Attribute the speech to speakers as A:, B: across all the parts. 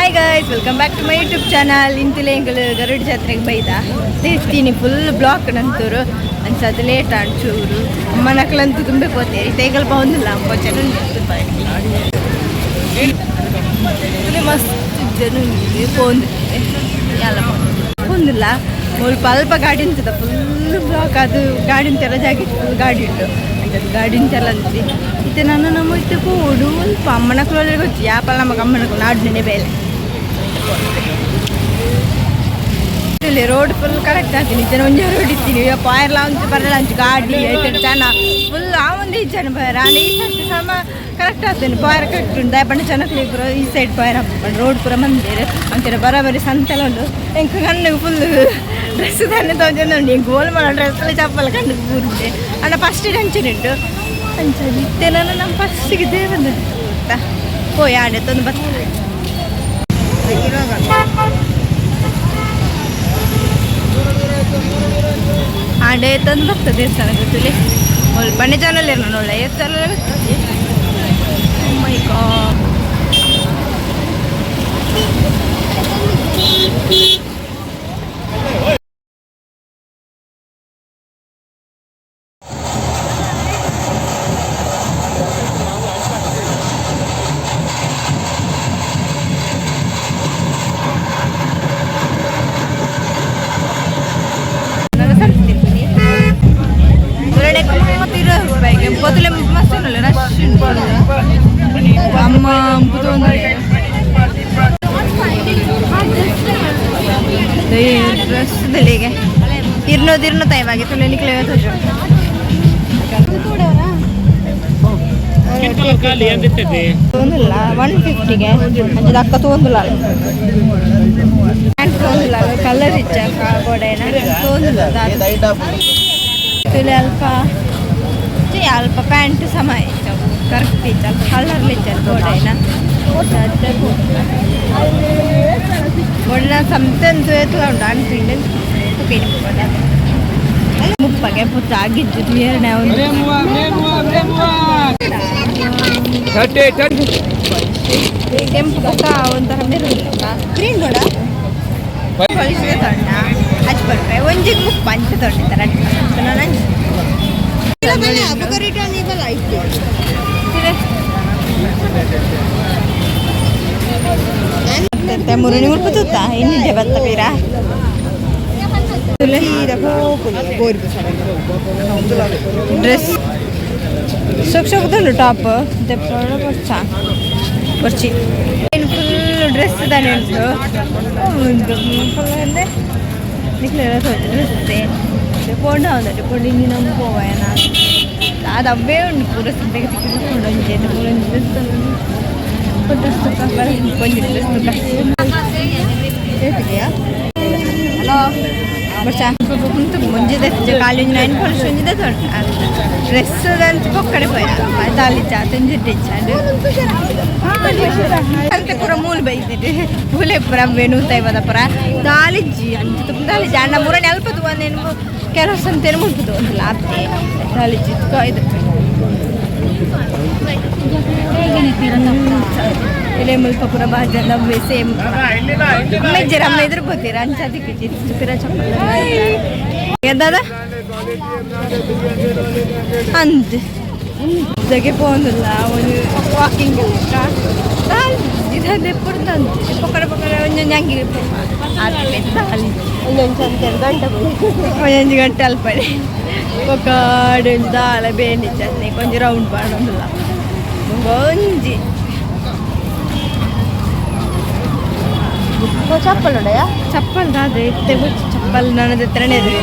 A: Hi guys, welcome back to my YouTube channel. ಇಂತಿಲ್ಲ ಎಂಗಳು ಗರುಡ ಜಾತ್ರೆಗೆ ಬೈದ ತಿರ್ತೀನಿ ಫುಲ್ ಬ್ಲಾಕ್ ನಂತೂರು ಅನ್ಸದು ಲೇಟ್ ಅಂಚೂರು ಅಮ್ಮನಕ್ಲಂತೂ ತುಂಬೆ ಪೋತೇರಿ ತೇಗಲ್ ಬಾವುದಿಲ್ಲ ಅಂಬ ಮಸ್ತ್ ಜನ ಪೋಂದಿದೆ ಎಲ್ಲ ಪೋಂದಿಲ್ಲ ಸ್ವಲ್ಪ ಅಲ್ಪ ಗಾಡಿ ಅಂತದ ಫುಲ್ ಬ್ಲಾಕ್ ಅದು ಗಾಡಿ ಅಂತೆಲ್ಲ ಜಾಗಿತ್ತು ಫುಲ್ ಗಾಡಿ ಉಂಟು ಅಂತದ್ದು ಗಾಡಿ ಅಂತೆಲ್ಲ ಅಂತಿ ಇತ್ತೆ ನಾನು ನಮ್ಮ ಇತ್ತೆ ಪೋಡು ಸ್ವಲ್ಪ ಅಮ್ಮನಕ್ಳು ಗೊತ್ತಿ ಯಾಪಲ್ಲ ನಮಗೆ ಅಮ್ಮನಕ್ಳು ನಾಡಿನೇ ಬೇಲೆ ಇಲ್ಲಿ ರೋಡ್ ಫುಲ್ ಕರೆಕ್ಟ್ ಆಗ್ತೀನಿ ಇದ್ದೇನೆ ಒಂದೇ ರೋಡ್ ಇತ್ತೀನಿ ಪಾಯರ್ಲ ಅಂತ ಬರಲ್ಲ ಅಂತ ಗಾಡಿ ಜನ ಫುಲ್ ಆ ಒಂದೇ ಜನ ಬರ ಈ ಸರ್ತಿ ಸಮ ಕರೆಕ್ಟ್ ಆಗ್ತೇನೆ ಪಾಯರ್ ಕರೆಕ್ಟ್ ಉಂಟು ದಯಪಣ್ಣ ಜನಕ್ಕೆ ಪೂರ ಈ ಸೈಡ್ ಪಾಯರ್ ಹಾಕೊಂಡು ರೋಡ್ ಪೂರ ಮಂದಿರ ಅಂತಾರೆ ಬರೋಬರಿ ಸಂತೆಲ್ಲ ಉಂಟು ಎಂಕ ಕಣ್ಣಿಗೆ ಫುಲ್ ಡ್ರೆಸ್ തന്നെ ತೊಗೊಂಡು ಎಂಗೆ ಗೋಲ್ ಮಾಡೋ ಡ್ರೆಸ್ಸಲ್ಲಿ ಚಪ್ಪಲ್ಲ ಕಣ್ಣಿಗೆ ಕೂರಿದೆ ಅಣ್ಣ ಫಸ್ಟ್ ಟೆನ್ಷನ್ ಉಂಟು ಅಂಚಲ್ಲಿ ಇತ್ತೆ ನಾನು ನಮ್ಮ ಫಸ್ಟಿಗೆ ದೇವಂದು ಗೊತ್ತಾ ಹೋಯ್ ಆಡೆ ತಂದು ಬರ್ತಾರೆ ಆಡೆ ತಂದು ಬರ್ತದೆ ದೇವಸ್ಥಾನ ಗೊತ್ತಿಲ್ಲ ಬನ್ನಿ ಚಾನಲ್ ಏನೋ ನೋಡ ಎಷ್ಟು ಚಾನಲ್ ಮೈ ಗಾಡ್ పొద్దులే మస్తు రష్ అమ్మ అంపుతుంది ಡ್ರೆಸ್ ಇಲ್ಲಿಗೆ ಇರ್ನೋದು ಇವಾಗ ತುಲೆ ನಿಕ್ಲೆ ತೊಂದಿಲ್ಲ 150ಗೆ ಅಂಜದ ಅಕ್ಕ ತೊಂದಿಲ್ಲ ತೊಂದಿಲ್ಲ ಕಲರ್ ಇಚ್ಚ ಗೋಡೆನ ತೊಂದಿಲ್ಲ ತುಲೆ ಅಲ್ಪ ಪ್ಯಾಂಟ್ ಸಮ ಇತ್ತು ಕರೆಕ್ಟ್ ಇತ್ತು ಅಲ್ಪ ಕಲರ್ಲಿ ಇತ್ತು ಗೋಡೆನ ಗೋಡೆನ ಸಂತಂತು ಎತ್ತಲ ಉಂಟು ಅನ್ಪಿಂಡು ಮುಪ್ಪಗೆ ಪುತ್ತ ಆಗಿದ್ದು ಕ್ಲಿಯರ್ನೇ ಒಂದು ಕೆಂಪು ಪಕ್ಕ ಒಂಥರ ಮೆರೂನ್ ಗ್ರೀನ್ ಗೋಡ ಹೊಲಿಸಿದ ತೊಂಡ ಹಚ್ಚಿ ಬರ್ತಾರೆ ಒಂಜಿಗೆ ಮುಪ್ಪ ಅಂಚೆ ತೊಂಡಿದ್ದಾರೆ ನಾನು ಮುರುಣಿ ಮುರ್ಪುತ್ತ ಇನ್ನಿದ್ದೆ ಬತ್ತ ಪೀರ ಡ್ರೆಸ್ ಸೊಕ್ಸೊಕ್ದುಂಡು ಟಾಪ್ ಕೊರ್ಚಿ ಫುಲ್ ಡ್ರೆಸ್ ತಾನೆ ಉಂಟು ಡ್ರೆಸ್ ಪೋಂಡ ఉందండి పొడి నేను పోవాయనా అది అవే ఉండి పూర సిద్ధగా తిట్టుకుంటూ ఉంచేది పూర హలో ಮುಂಜಿದೆ ಕಾಲೇಜ್ ನೈನ್ ಪೊಲೀಸ್ ಮುಂಜಿದೆ ಡ್ರೆಸ್ ಅಂತ ಪೊಕ್ಕಡೆ ಪೋಯ ತಾಲಿಚ್ಚ ತಂಜಿಟ್ಟಿಚ್ಚಾಡು ಅಂತ ಪೂರ ಮೂಲ ಬೈದಿದೆ ಮೂಲೆ ಪುರ ವೆಣೂತ ಇವದ ಪುರ ತಾಲಿಜ್ಜಿ ಅಂತ ತಾಲಿಜ್ಜಿ ಅಣ್ಣ ಮೂರನೇ ಅಲ್ಪದು ಒಂದೇನು ಕೆಲವು ಸಂತೇನು ಮುಟ್ಬೋದು ಒಂದಿಲ್ಲ ಅತ್ತೆ ತಾಲಿಜ್ಜಿ ಇದು ಇಲ್ಲೇ ಮುಲ್ಪ ಪುರ ಬಾಜಲ್ಲ ಸೇಮ್ ಮೆಜ್ಜರ ಅಮ್ಮ ಇದ್ರ ಬೋತೀರ ಅಂಚದಿಕ್ಕೆ ಚಿತ್ರ ಚಪ್ಪಲ ಎದ್ದದ ಅಂದ್ ಜಗೆ పోందిಲ್ಲ ಒಂದು ವಾಕಿಂಗ್ ಇದೇ ಪುಡ್ತಂದು ಪಕ್ಕಡ ಒಂದೊಂದು ಹಂಗೆ ಆತಲ್ಲಿ ಒಂದೊಂದು ಸಂತೆ ಗಂಟೆ ಒಂದೊಂದು ಗಂಟೆ ಅಲ್ಪಡೆ ಒಕ್ಕಾಡು ದಾಳ ಬೇಣಿ ಚಟ್ನಿ ಕೊಂಚ ರೌಂಡ್ ಮಾಡೋದಿಲ್ಲ ಒಂಜಿ ಚಪ್ಪಲ್ ಉಂಡಯಾ ಚಪ್ಪಲ್ ಅದೇ ಎತ್ತೆ ಚಪ್ಪಲ್ ನನ್ನದು ಎತ್ತರನೇ ಇದೆ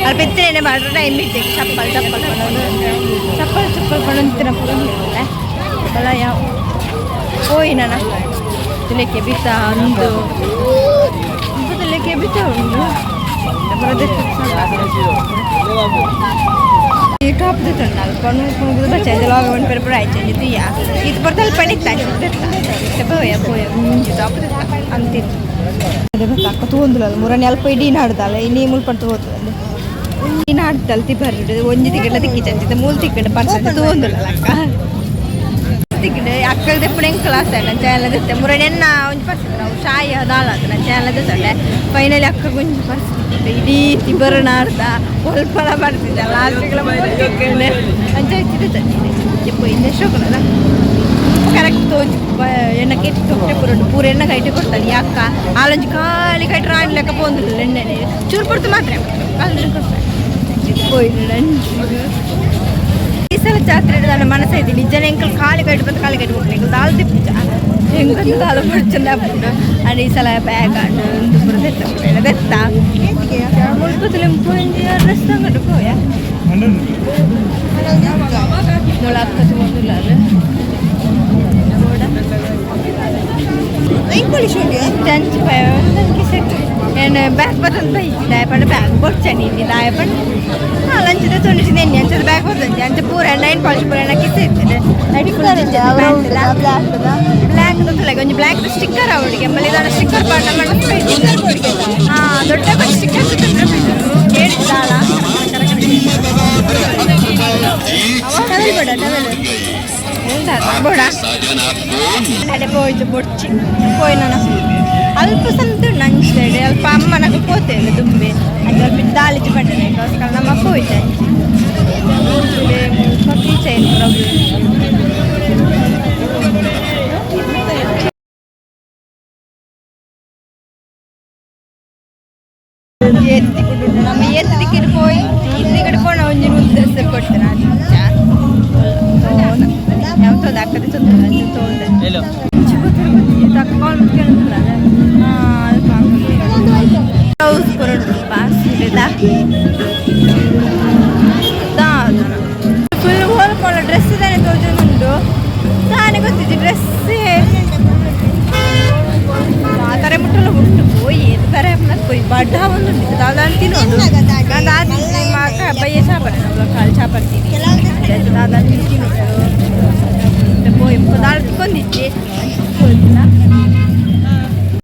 A: ಅಲ್ಪ ಎತ್ತರೇನೆ ಮಾಡ್ರೆ ಟೈಮ್ ಇಟ್ಟೆ ಚಪ್ಪಲ್ ಪಡೋಂತಿನ ಪುರಂಗಿಲ್ಲ ಅಲ್ಲ ಯಾವ ಹೋಯ್ ನನ್ನ ತಿಲಕ್ಕೆ ಬಿತ್ತ ಒಂದು ತಿಲಕ್ಕೆ ಬಿತ್ತ ಉಂಡು ಈ ಟಾಪ್ ದಿತ್ತಂಡ ಅಲ್ಕೊಂಡು ಬಚ್ಚ ಲಾಗ ಒಂದು ಪೇಪರ್ ಆಯ್ತು ಇದೆಯಾ ಇದು ಬರ್ತಲ್ಲಿ ಪಣಿತಾ ಪೋಯ ಟಾಪ್ ಅಂತಿತ್ತು ಅದೇ ಗೊತ್ತಾಕ ತೊಂದಿಲ್ಲ ಮೂರನೇ ಅಲ್ಪ ಇಡೀ ನಾಡ್ದಲ್ಲ ಇನ್ನೀ ಮುಲ್ಪಟ್ಟು ಹೋಗ್ತದೆ ಈ ನಾಡ್ದಲ್ಲಿ ತಿಬ್ಬರು ಒಂಜಿ ತಿಕ್ಕಡ ತಿಕ್ಕಿಚ್ಚಂತಿದ್ದೆ ಮೂಲ ತಿಕ್ಕಡ ಪರ್ಸೆಂಟ್ ತೊಂದಿಲ್ಲ ಅಕ್ಕ ತಿಕ್ಕಿದೆ ಅಕ್ಕದ ಎಪ್ಪಣೆ ಕ್ಲಾಸ್ ಆಯ್ತು ನನ್ನ ಚಾನಲ್ ದಿತ್ತೆ ಮುರಣ್ಣ ಒಂದು ಪರ್ಸ್ ನಾವು ಶಾಯಿ ಅದಾಲತ್ತು ನನ್ನ ಚಾನಲ್ ದಿತ್ತಂಡೆ ಫೈನಲಿ ಅಕ್ಕ ಒಂದು ಪರ್ಸ್ ಇಡೀ ತಿಬರಣ ಅರ್ಧ ಒಲ್ಪಲ ಬರ್ತಿದ್ದೆ ಲಾಸ್ಟಿಗೆಲ್ಲ ಅಂಚಾಯ್ತಿದ್ದೆ ತಂದಿದೆ ಎಪ್ಪ ಇನ್ನೇ ಶೋಕನಲ್ಲ ಕರೆಕ್ಟ್ ತೋಜು ಎಣ್ಣೆ ಕೆಟ್ಟಿ ತೊಟ್ಟೆ ಪೂರ ಎಣ್ಣೆ ಕೈಟಿ ಕೊಡ್ತಾನೆ ಅಕ್ಕ ಆಲೊಂಜಿ ಖಾಲಿ ಕೈಟ್ರ ಆಡ್ಲೆಕ್ಕ ಪೋಂದಿಲ್ಲ ಎಣ್ಣೆನೆ ಚೂರು ಪಡ್ತು ಮಾತ್ರ ಕಾಲು ಕೊಡ್ತಾನೆ ಈ ಸಲ ಜಾತ್ರೆ ನನ್ನ ಮನಸ್ಸೈತಿ ನಿಜನ ಎಂಕಲ್ ಖಾಲಿ ಕಟ್ಟಿ ಬಂದು ಖಾಲಿ ಕಟ್ಟಿ ಹೋಗ್ಬೇಕು ದಾಲ್ ತಿಪ್ಪಿച്ച ಹೆಂಗಂತ ದಾಲ್ ಪಡ್ಚಂದ ಹಾಕ್ಬಿಟ್ಟು आणि ಸಲ ಬ್ಯಾಗ್ ಆಡು ಒಂದು ದೆತ್ತ ಮುಳ್ಪದಲ್ಲಿ ಪೋಯಿಂದಿ ಡ್ರೆಸ್ ತಗೊಂಡು ಹೋಯ ಮೊಳ ಹತ್ತದು ಒಂದಿಲ್ಲ ಅದು त्यांची आणि बॅग बदल दाय पण बॅग बोटच्यानी दाय पण हालांची तर थोडीशी नेली यांच्यात बॅग होतं त्यांच्या पोऱ्यांना पाच पोऱ्यांना किती ಬ್ಲ್ಯಾಕ್ ಗೊತ್ತಿಲ್ಲ ಒಂದು ಬ್ಲ್ಯಾಕ್ ಸ್ಟಿಕ್ಕರ್ ಅವಳಿಗೆ ಆಮೇಲೆ ಇದನ್ನು ಸ್ಟಿಕ್ಕರ್ ಪಾಠ ಮಾಡಿ ಹಾಂ ದೊಡ್ಡ ಸ್ಟಿಕ್ಕರ್ ಹೇಳಿದ್ದಾಳ ಟವೆಲ್ ಬೇಡ ಟವೆಲ್ ಬೋಡ ಅಡೆ పోయి బొచ్చి పోయినా అల్ప సంతు నంచుతాడు అల్ప అమ్మ నాకు పోతేది దుమ్మి అది అల్ప దాలిచి పట్టినాయి కోసుకొని నమ్మ పోయితే పక్కీ చేయండి ಎತ್ತಿಕೊಂಡು ನಮ್ಮ ಎತ್ತಿಗೆ పోయి ಇಲ್ಲಿಗಡೆ ಪೋಣ ಒಂಜಿ ಉದ್ದೇಶ ಕೊಡ್ತೇನೆ ಯಾವತ್ತೋ ಅಕ್ಕದ ತೊಂದರೆ ಫುಲ್ ಹೋಲ್ಕೊಳ್ಳೋ ಡ್ರೆಸ್ ತಾನೆ ತೋಜುಂಟು ತಾನೇ ಗೊತ್ತಿದ್ದು ಡ್ರೆಸ್ ಆ ಥರ ಮುಟ್ಟಲ್ಲ ಉಂಟು పోయి ಥರ పోయి ಬಡ್ಡ ಒಂದು ಉಂಟು ದಾದಾನ್ ತಿನ್ನೋದು ನಾನು ಬಯ್ಯ ಚಾಪರ್ತೀನಿ ಕಾಲು ಚಾಪರ್ತೀನಿ ದಾದಾನ್ ತಿನ್ನೋದು పోయి దానికి పొందిచ్చి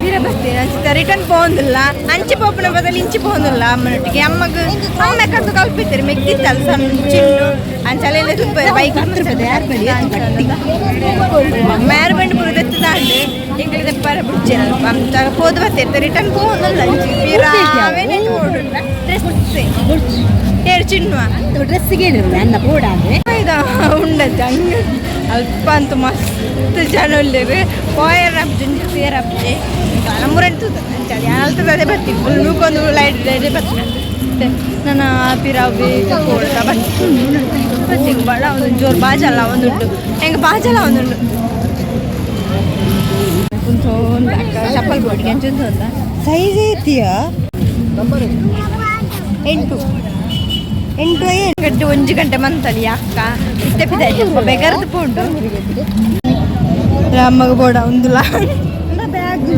A: ಬೀರ ಬರ್ತೀನಿ ಅನ್ಸುತ್ತೆ ರಿಟರ್ನ್ పోಂದಿಲ್ಲ ಅಂಚಿ ಪೋಪನ ಬದಲು ಇಂಚಿ పోಂದಿಲ್ಲ ಅಮ್ಮನೊಟ್ಟಿಗೆ ಅಮ್ಮಗ ಅಮ್ಮ ಕದ್ದು ಕಲ್ಪಿರ್ತಾರೆ ಮೆಗ್ದಿತ್ತಲ್ಲ ಸಣ್ಣ ಚಿನ್ನು ಅಂಚಲೆಲ್ಲ ತುಪ್ಪ ಬೈಕ್ ಮ್ಯಾರು ಬಂಡು ಬರೋದು ಎತ್ತದಾಂಡು ಎಂಗಳಿಗೆ ತೆಪ್ಪಾರ ಬಿಡ್ಚೇನಲ್ಪ ಅಂತ ಹೋದ್ ಬರ್ತಿರ್ತಾರೆ ರಿಟರ್ನ್ పోಂದಿಲ್ಲ ಅಂಚಿ ಬೀರ ಅವೇನೇ ನೋಡುಂಡ ಡ್ರೆಸ್ ಹೇಳಿ ಚಿನ್ನುವ ಡ್ರೆಸ್ಸಿಗೆ ಅನ್ನ ಪೋಡ ಇದು ಉಂಡದ್ದು ಹಂಗೆ ಅಲ್ಪ ಅಂತೂ ಮಸ್ತ್ ಜನ ಒಳ್ಳೆರು ಪೋಯರಪ್ಜಿ ಸೇರಪ್ಜಿ ನಮ್ಮೂರಂಟು ಅಂಚಲ್ಲಿ ಅಲ್ತದೇ ಬರ್ತೀವಿ ಫುಲ್ ನೂಕೊಂದು ಲೈಟ್ ಬರ್ತೀನಿ ನಾನು ಪಿರಾವಿ ಕೊಡ್ತಾ ಬರ್ತೀನಿ ಬಡ ಒಂದು ಜೋರು ಬಾಜಲ್ಲ ಒಂದುಂಟು ಹೆಂಗೆ ಬಾಜಲ್ಲ ಒಂದುಂಟು ಕುಂಚೊಂದು ಅಕ್ಕ ಚಪ್ಪಲ್ ಬೋಡಿಗೆ ಅಂಚೊಂದು ಅಂತ ಸೈಜ್ ಐತಿಯಾ 8 ಗಂಟೆ 1 ಗಂಟೆ ಮಂತಲ್ಲಿ ಅಕ್ಕ ಇಷ್ಟೇ ಬಿದ್ದಾಯ್ತು ಬೇಗಾರದು ಪೋಂಡು ಅಮ್ಮಗ ಬೋಡ ಒಂದು ಬ್ಯಾಗ್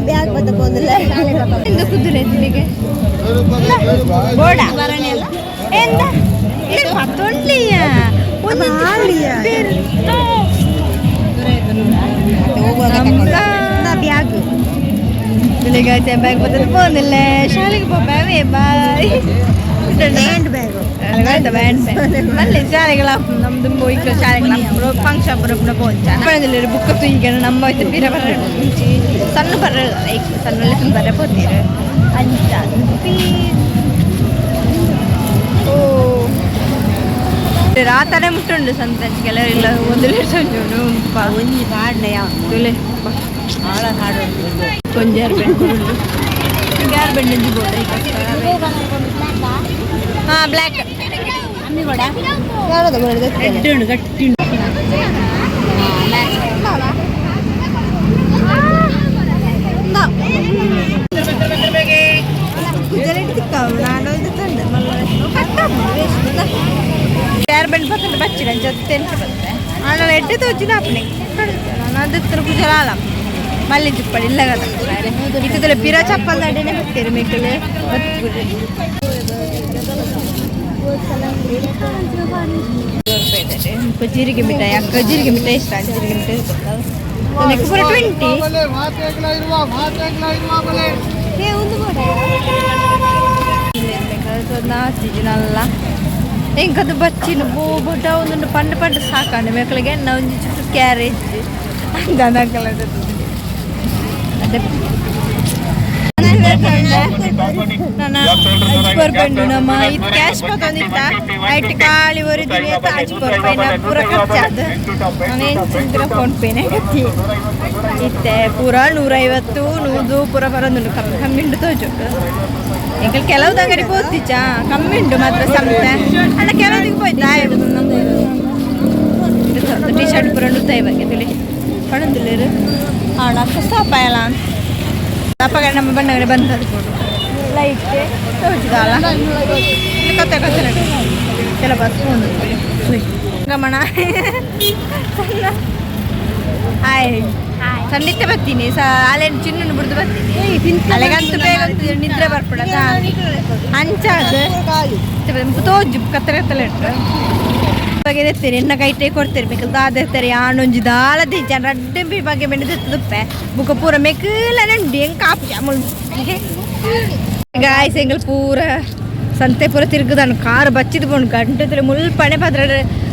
A: ಬ್ಯಾಗ್ ಬತ್ತ ಪೋದಿಲ್ಲ ಎಂದು ಕುದುರೆ ಎತ್ತಿಗೆ ಬೋಡ ಬರಣೆಲ್ಲ ಎಂದ ತೊಂಡ್ಲಿಯ ಒಂದು ಬ್ಯಾಗ್ ಬೆಳಿಗ್ಗೆ ಬ್ಯಾಗ್ ಬರ್ತದೆ ಪೋದಿಲ್ಲ ಶಾಲೆಗೆ ಹೋಗ್ಬೇ ಬಾಯ್ ಹ್ಯಾಂಡ್ ಬ್ಯಾಗ್ ಅಲ್ಲಿ ಶಾಲೆಗಳ ನಮ್ದು ಇಕ್ಕ ಶಾಲೆಗಳ ಫಂಕ್ಷನ್ ಬರೋಬ್ಬರ ಪೋಂಚ ಬುಕ್ ಈಗ ನಮ್ಮ ಬೀರ ಬರ ಸಣ್ಣ ಬರ ಸಣ್ಣ ಬರ ಪೋತೀರ ಅಂಚ ಓ ರಾತನೇ ಮುಟ್ಟುಂಡು ಸಂತಂಚಿಗೆಲ್ಲ ಇಲ್ಲ ಒಂದು ಸಂಜೋನು ಒಂಜಿ ಹಾಡ್ನೆ ಯಾವಲೆ ಹಾಳ ಹಾಡು ಕೊಂಚ ಬೆಂಡು ಯಾರು ಬೆಂಡು ಬೋಡ ಹಾಂ ಬ್ಲ್ಯಾಕ್ ಅಮ್ಮಿ ಕೂಡ ಯಾವ್ದು ಗಟ್ಟಿಂಡು ಗಟ್ಟಿಂಡು ಯಾರು ಬೆಂಡು ಬರ್ತದೆ ಬಚ್ಚಿಡ ಜೊತೆ ಬರ್ತದೆ ಆಮೇಲೆ ಎಡ್ಡೆ ತೋಚಿದ ಅಪ್ಪನೆ ನಾನು ಅದಕ್ಕೆ ಕುಜಲಾಲ ಮಲ್ಲಿ ಚಿಪ್ಪಡಿ ಇಲ್ಲ ಇತ್ತದಲ್ಲ ಬಿರ ಚಪ್ಪಲ್ ಅಡ್ಡೆನೆ ಬರ್ತೀರಿ ಮೇಕಲೆ ಜೀರಿಗೆ ಮಿಠಾಯಿ ಅಕ್ಕ ಜೀರಿಗೆ ಮಿಠಾಯಿ ಇಷ್ಟ ಜೀರಿಗೆ ಮಿಠಾಯಿ ಪೂರ 20 ಒಂದು ನಾಚಿನಲ್ಲ ಎಂಕದು ಬಚ್ಚಿನ ಬೋಟ ಒಂದೊಂದು ಪಂಡ ಪಂಡ ಸಾಕಾಂಡೆ ಮಕ್ಕಳಿಗೆ ಎನ್ನ ಒಂಜಿ ಚುಟ್ಟು ಕ್ಯಾರೇಜ್ ದನಕಲ ಅದೇ ನನ್ನ ಹಚ್ಕೊರ್ಪಂಡು ನಮ್ಮ ಇದು ಕ್ಯಾಶ್ ಕೊತ್ತೊಂದಿತ್ತ ಐಟ್ ಖಾಲಿ ಒರಿದಿನಿ ಅಂತ ಹಚ್ಕೊರ್ಪೈನ ಪೂರ ಖರ್ಚಾದ ನಾನು ಏನು ಚಿಂತರ ಫೋನ್ ಪೇನೆ ಕತ್ತಿ ಇತ್ತೆ ಪೂರ 150 100 ಪೂರ ಬರೋದು ಕಮ್ಮಿಂಡು ತೋಜುಂಡು ಈಗ ಕೆಲವ್ದು ಅಂಗಡಿ ಪೋತಿಚ್ಚ ಕಮ್ಮಿಂಡು ಮಾತ್ರ ಸಂತೆ ಅಣ್ಣ ಕೆಲವದಿಗೆ ಹೋಯ್ತಾ ಟಿ ಶರ್ಟ್ ಪೂರ ನುತ್ತಾಯಿ ಬಗ್ಗೆ ತಿಳಿ ಪಣಂದಿಲ್ಲೇರು ಆಣ ಕಷ್ಟ ಪಾಯಲ್ಲ ಅಂತ ಅಪ್ಪಗ ನಮ್ಮ ಬಣ್ಣಗಡೆ ಬಂದದ್ದು ಲೈಟ್ ತೋಚಿದಲ್ಲ ಕತ್ತೆ ಕತ್ತೆ ಕೆಲ ಬಸ್ ಗಮನ ಹಾಯ್ ಖಂಡಿತ ಬರ್ತೀನಿ ಅಲೆ ಚಿನ್ನ ಬಿಡ್ದು ಬರ್ತೀನಿ ಅಲೆಗಂತೂ ಬೇಗ ನಿದ್ರೆ ಬರ್ಬಿಡ ಅಂಚಾದ ತೋಜು ಕತ್ತೆ ಕತ್ತಲೆ ಇಟ್ಟು ಬಗ್ಗೆ ಎತ್ತೀರಿ ಎನ್ನ ಕೈಟೇ ಕೊಡ್ತಿರ್ಬೇಕು ದಾದಿರ್ತಾರೆ ಆಣೊಂಜಿ ದಾಳದಿ ಜನ ರಡ್ಡೆ ಬಗ್ಗೆ ಬೆಂಡಿದುಪ್ಪೆ ಬುಕ್ಕ ಪೂರ ಮೆಕ್ಕಲನುಂಡು ಹೆಂಗೆ ಕಾಪು ಜಾಮೂಲ್ ಗಾಯ್ಸ್ ಎಂಗಲ್ ಪೂರ ಸಂತೆ ಪೂರ ತಿರುಗುದಾನು ಕಾರು ಬಚ್ಚಿದು ಬೋಣು ಗಂಟೆ ತುಲೆ ಮುಲ್ಪಣೆ ಪದ್ರ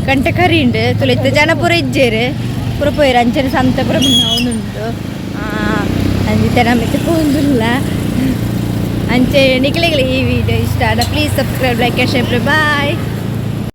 A: ಗಂಟೆ ಕರಿಂಡು ತುಳಿತ ಜನ ಪೂರ ಇಜ್ಜೇರು ಪೂರ ಪೋಯ್ರು ಅಂಚನೆ ಸಂತೆ ಪೂರ ಅವನುಂಟು ಅಂಜಿತೆ ನಮಗೆ ಪೋಂದಿಲ್ಲ ಅಂಚೆ ನಿಕ್ಲಿಗೆ ಈ ವಿಡಿಯೋ ಇಷ್ಟ please subscribe like share bye.